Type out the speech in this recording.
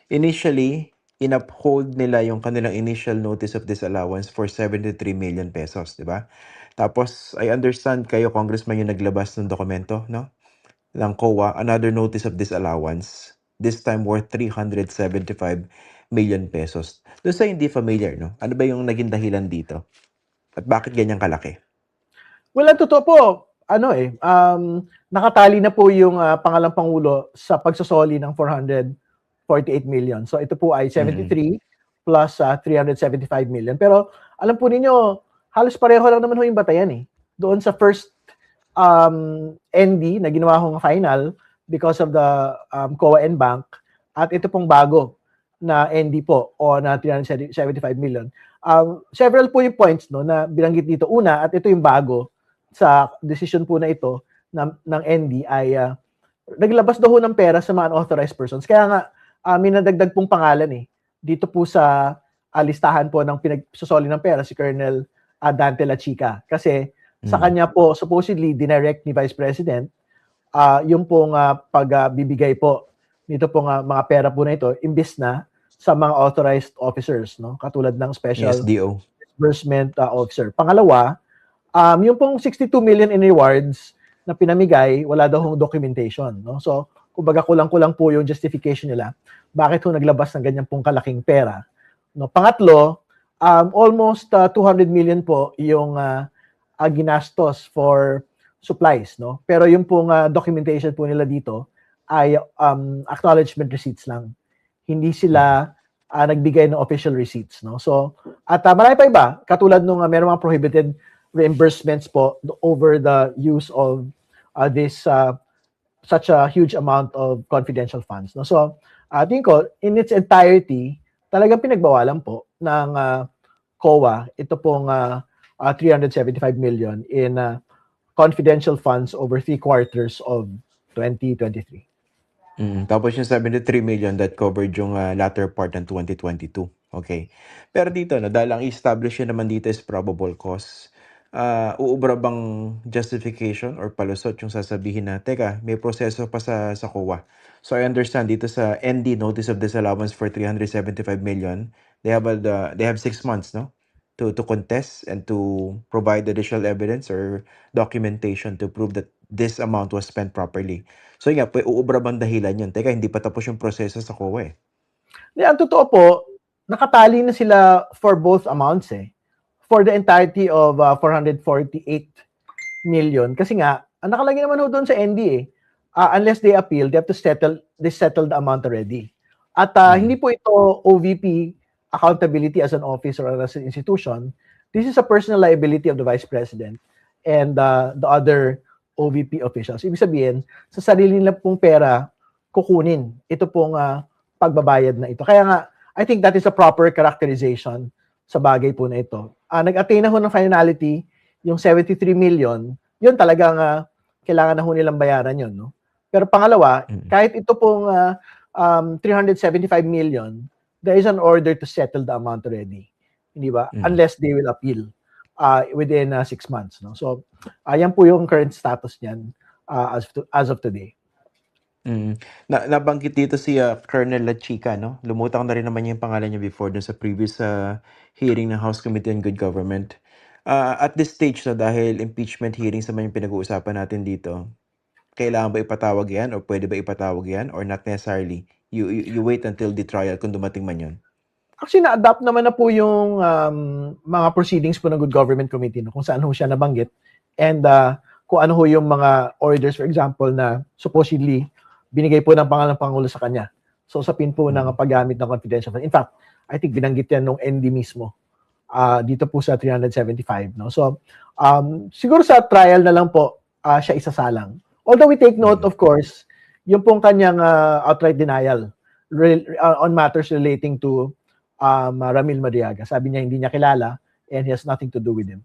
Initially, in-uphold nila yung kanilang initial notice of disallowance for 73 million pesos, 'di ba? Tapos I understand kayo congressman yung naglabas ng dokumento, no? Ng COA, another notice of disallowance, this time worth 375 million pesos. Doon sa hindi familiar, no? Ano ba yung naging dahilan dito? At bakit ganyan kalaki? Well, ang totoo po, nakatali na po yung pangalang Pangulo sa pagsasoli ng 448 million. So ito po ay 73 plus 375 million. Pero alam po ninyo, halos pareho lang naman ho yung batayan eh. Doon sa first ND na ginawa hong final because of the COA and bank, at ito pong bago na ND po o na 375 million. Several po yung points no na binanggit dito. Una, at ito yung bago sa decision po na ito ng ND ay naglabas daw ng pera sa mga unauthorized persons. Kaya nga may nadagdag pong pangalan eh. Dito po sa listahan po ng pinagsusoli ng pera si Colonel Dante La Chica. Kasi sa kanya po supposedly dinirect ni Vice President yung pong pagbibigay po nito pong mga pera po na ito imbis na sa mga authorized officers, no? Katulad ng Special SDO Disbursement Officer. Pangalawa, yung pong 62 million in rewards na pinamigay, wala daw hong documentation, no? So, kumbaga kulang-kulang po yung justification nila. Bakit ho naglabas ng ganyan pong kalaking pera? No? Pangatlo, almost 200 million po yung ginastos for supplies, no? Pero yung pong documentation po nila dito ay acknowledgement receipts lang. Hindi sila nagbigay ng official receipts, no? So, at marami pa iba, katulad nung meron mga prohibited reimbursements po over the use of this such a huge amount of confidential funds, no? So, tingin ko in its entirety, talagang pinagbawalan po ng COA ito pong 375 million in confidential funds over 3/4 of 2023. Tapos yung 73 million that covered yung latter part ng 2022. Okay. Pero dito, no, dahil ang establish naman dito is probable cause, uubra bang justification or palusot yung sasabihin na, teka, may proseso pa sa COA. So I understand dito sa ND, Notice of Disallowance for 375 million, they have 6 months, no? To contest and to provide additional evidence or documentation to prove that this amount was spent properly. So yun nga, uubra bang dahilan yun? Teka, hindi pa tapos yung proseso sa COA eh. Ang totoo po, nakatali na sila for both amounts eh. For the entirety of 448 million. Kasi nga, ang nakalagay naman ho doon sa ND eh. Unless they appeal, they have to settle the amount already. At hindi po ito OVP accountability as an office or as an institution. This is a personal liability of the Vice President and the other OVP officials. Ibig sabihin, sa sarili nila pong pera, kukunin ito pong pagbabayad na ito. Kaya nga, I think that is a proper characterization sa bagay po na ito. Nag-attain na ho ng finality, yung 73 million, yun talagang kailangan na ho nilang bayaran yun. No? Pero pangalawa, kahit ito pong 375 million, there is an order to settle the amount already. Hindi ba? Unless they will appeal within 6 months. No? So, yan po yung current status niyan as of today. Nabanggit dito si Colonel La Chica, no? Lumutang na rin naman yung pangalan niya before dun sa previous hearing ng House Committee on Good Government. At this stage, no, dahil impeachment hearings naman yung pinag-uusapan natin dito, kailangan ba ipatawag yan or pwede ba ipatawag yan or not necessarily? You wait until the trial kung dumating man yun. Actually, na-adapt naman na po yung mga proceedings po ng Good Government Committee, no? Kung saan ho siya nabanggit. And kung ano ho yung mga orders, for example, na supposedly binigay po ng pangalan ng Pangulo sa kanya. So, usapin po ng paggamit ng confidential fund. In fact, I think binanggit yan nung ND mismo dito po sa 375. No? So, siguro sa trial na lang po siya isasalang. Although we take note, of course, yung pong kanyang outright denial on matters relating to Ramil Madriaga. Sabi niya hindi niya kilala and he has nothing to do with him.